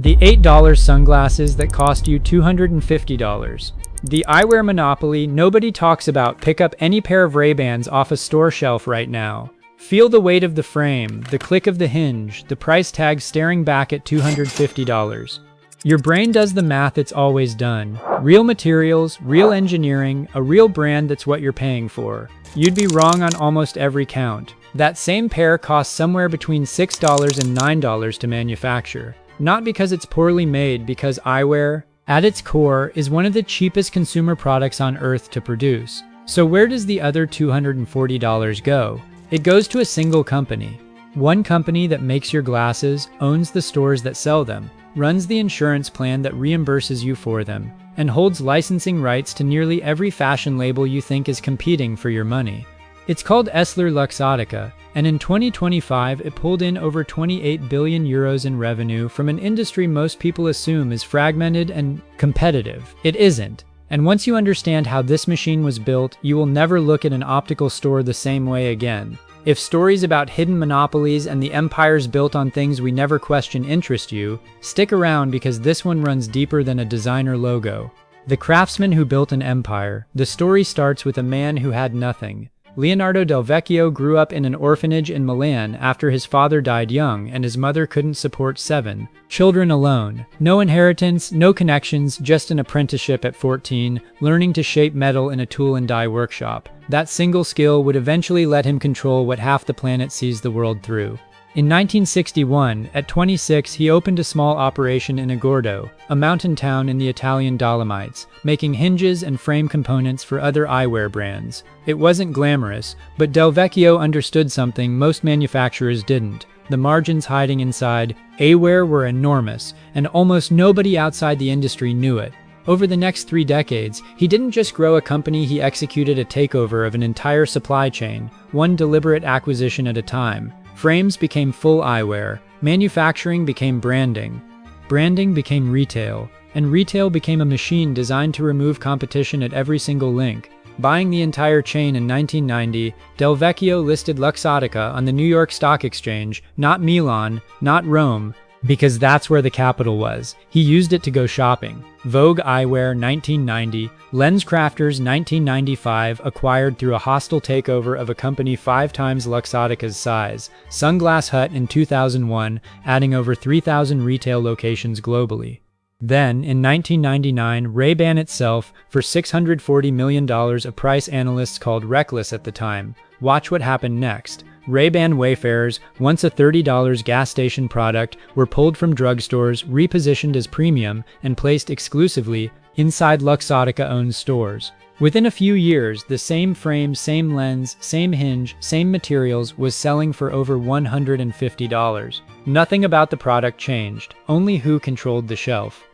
The $8 sunglasses that cost you $250. The eyewear monopoly nobody talks about. Pick up any pair of Ray-Bans off a store shelf right now. Feel the weight of the frame, the click of the hinge, the price tag staring back at $250. Your brain does the math it's always done. Real materials, real engineering, a real brand, that's what you're paying for. You'd be wrong on almost every count. That same pair costs somewhere between $6 and $9 to manufacture. Not because it's poorly made, because eyewear, at its core, is one of the cheapest consumer products on earth to produce. So where does the other $240 go? It goes to a single company. One company that makes your glasses, owns the stores that sell them, runs the insurance plan that reimburses you for them, and holds licensing rights to nearly every fashion label you think is competing for your money. It's called EssilorLuxottica, and in 2025 it pulled in over 28 billion euros in revenue from an industry most people assume is fragmented and competitive. It isn't. And once you understand how this machine was built, you will never look at an optical store the same way again. If stories about hidden monopolies and the empires built on things we never question interest you, stick around, because this one runs deeper than a designer logo. The craftsman who built an empire. The story starts with a man who had nothing. Leonardo del Vecchio grew up in an orphanage in Milan after his father died young and his mother couldn't support 7 children alone. No inheritance, no connections, just an apprenticeship at 14, learning to shape metal in a tool and die workshop. That single skill would eventually let him control what half the planet sees the world through. In 1961, at 26, he opened a small operation in Agordo, a mountain town in the Italian Dolomites, making hinges and frame components for other eyewear brands. It wasn't glamorous, but Del Vecchio understood something most manufacturers didn't. The margins hiding inside eyewear were enormous, and almost nobody outside the industry knew it. Over the next 3 decades, he didn't just grow a company, he executed a takeover of an entire supply chain, one deliberate acquisition at a time. Frames became full eyewear, manufacturing became branding, branding became retail, and retail became a machine designed to remove competition at every single link. Buying the entire chain in 1990, Del Vecchio listed Luxottica on the New York Stock Exchange, not Milan, not Rome, because that's where the capital was. He used it to go shopping. Vogue Eyewear 1990, LensCrafters 1995, acquired through a hostile takeover of a company 5 times Luxottica's size. Sunglass Hut in 2001, adding over 3,000 retail locations globally. Then, in 1999, Ray-Ban itself, for $640 million, a price analysts called reckless at the time. Watch what happened next. Ray-Ban Wayfarers, once a $30 gas station product, were pulled from drugstores, repositioned as premium, and placed exclusively inside Luxottica-owned stores. Within a few years, the same frame, same lens, same hinge, same materials was selling for over $150. Nothing about the product changed, only who controlled the shelf.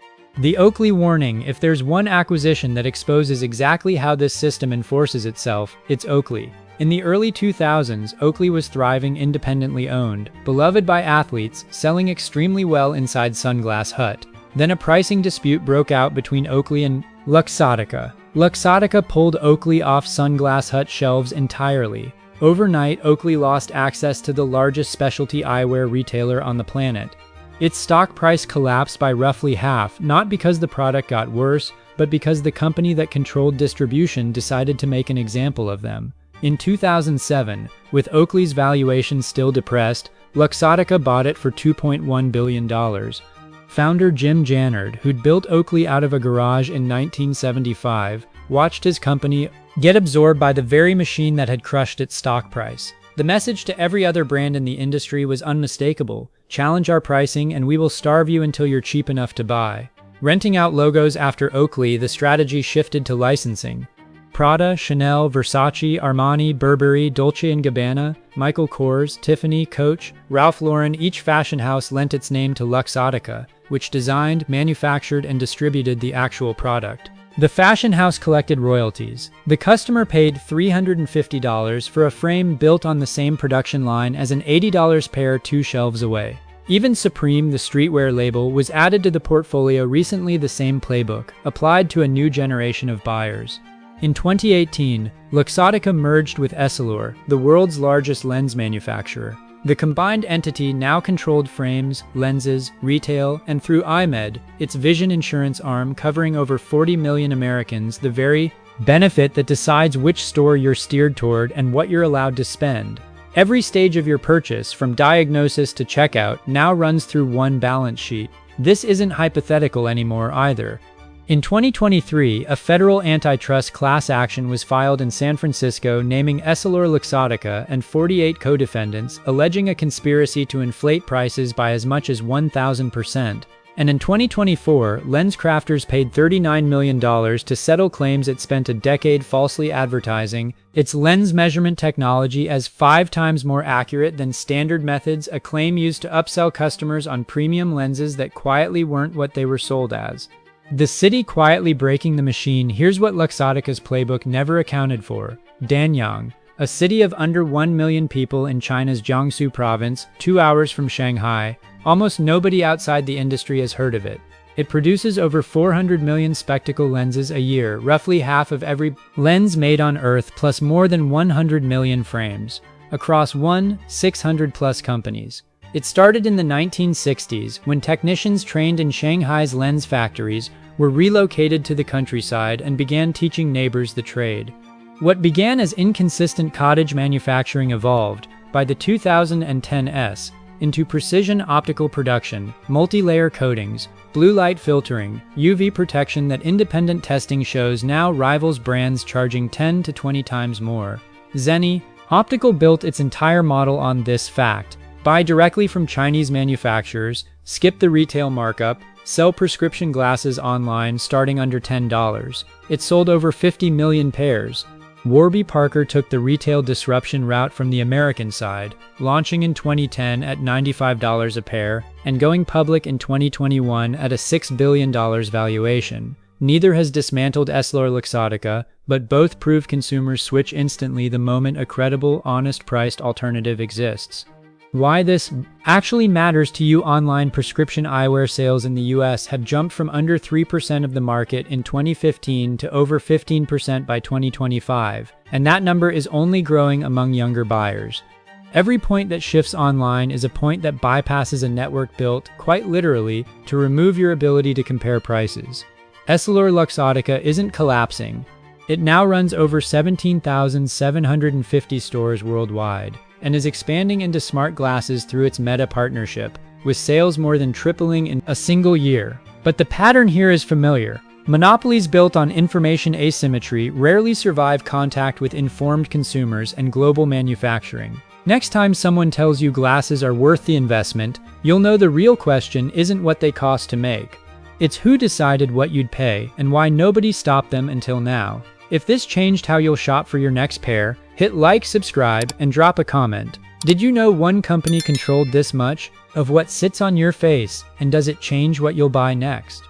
The Oakley warning: if there's one acquisition that exposes exactly how this system enforces itself, it's Oakley. In the early 2000s, Oakley was thriving, independently owned, beloved by athletes, selling extremely well inside Sunglass Hut. Then a pricing dispute broke out between Oakley and Luxottica. Luxottica pulled Oakley off Sunglass Hut shelves entirely. Overnight, Oakley lost access to the largest specialty eyewear retailer on the planet. Its stock price collapsed by roughly half, not because the product got worse, but because the company that controlled distribution decided to make an example of them. In 2007, with Oakley's valuation still depressed, Luxottica bought it for $2.1 billion. Founder Jim Jannard, who'd built Oakley out of a garage in 1975, watched his company get absorbed by the very machine that had crushed its stock price. The message to every other brand in the industry was unmistakable: challenge our pricing and we will starve you until you're cheap enough to buy. Renting out logos after Oakley, the strategy shifted to licensing. Prada, Chanel, Versace, Armani, Burberry, Dolce & Gabbana, Michael Kors, Tiffany, Coach, Ralph Lauren, each fashion house lent its name to Luxottica, which designed, manufactured, and distributed the actual product. The fashion house collected royalties. The customer paid $350 for a frame built on the same production line as an $80 pair 2 shelves away. Even Supreme, the streetwear label, was added to the portfolio recently. The same playbook, applied to a new generation of buyers. In 2018, Luxottica merged with Essilor, the world's largest lens manufacturer. The combined entity now controlled frames, lenses, retail, and through iMed, its vision insurance arm covering over 40 million Americans, the very benefit that decides which store you're steered toward and what you're allowed to spend. Every stage of your purchase, from diagnosis to checkout, now runs through one balance sheet. This isn't hypothetical anymore either. In 2023, a federal antitrust class action was filed in San Francisco naming EssilorLuxottica and 48 co-defendants, alleging a conspiracy to inflate prices by as much as 1,000%. And in 2024, LensCrafters paid $39 million to settle claims it spent a decade falsely advertising its lens measurement technology as 5 times more accurate than standard methods, a claim used to upsell customers on premium lenses that quietly weren't what they were sold as. The city quietly breaking the machine. Here's what Luxottica's playbook never accounted for. Danyang, a city of under 1 million people in China's Jiangsu province, 2 hours from Shanghai. Almost nobody outside the industry has heard of it. It produces over 400 million spectacle lenses a year, roughly half of every lens made on Earth, plus more than 100 million frames, across 600+ companies. It started in the 1960s, when technicians trained in Shanghai's lens factories were relocated to the countryside and began teaching neighbors the trade. What began as inconsistent cottage manufacturing evolved, by the 2010s, into precision optical production, multi-layer coatings, blue light filtering, UV protection that independent testing shows now rivals brands charging 10 to 20 times more. Zenni Optical built its entire model on this fact. Buy directly from Chinese manufacturers, skip the retail markup, sell prescription glasses online starting under $10. It sold over 50 million pairs. Warby Parker took the retail disruption route from the American side, launching in 2010 at $95 a pair and going public in 2021 at a $6 billion valuation. Neither has dismantled EssilorLuxottica, but both prove consumers switch instantly the moment a credible, honest-priced alternative exists. Why this actually matters to you: online prescription eyewear sales in the US have jumped from under 3% of the market in 2015 to over 15% by 2025, and that number is only growing among younger buyers. Every point that shifts online is a point that bypasses a network built, quite literally, to remove your ability to compare prices. EssilorLuxottica isn't collapsing. It now runs over 17,750 stores worldwide, and is expanding into smart glasses through its Meta partnership, with sales more than tripling in a single year. But the pattern here is familiar. Monopolies built on information asymmetry rarely survive contact with informed consumers and global manufacturing. Next time someone tells you glasses are worth the investment, you'll know the real question isn't what they cost to make. It's who decided what you'd pay and why nobody stopped them until now. If this changed how you'll shop for your next pair, hit like, subscribe, and drop a comment. Did you know one company controlled this much of what sits on your face, and does it change what you'll buy next?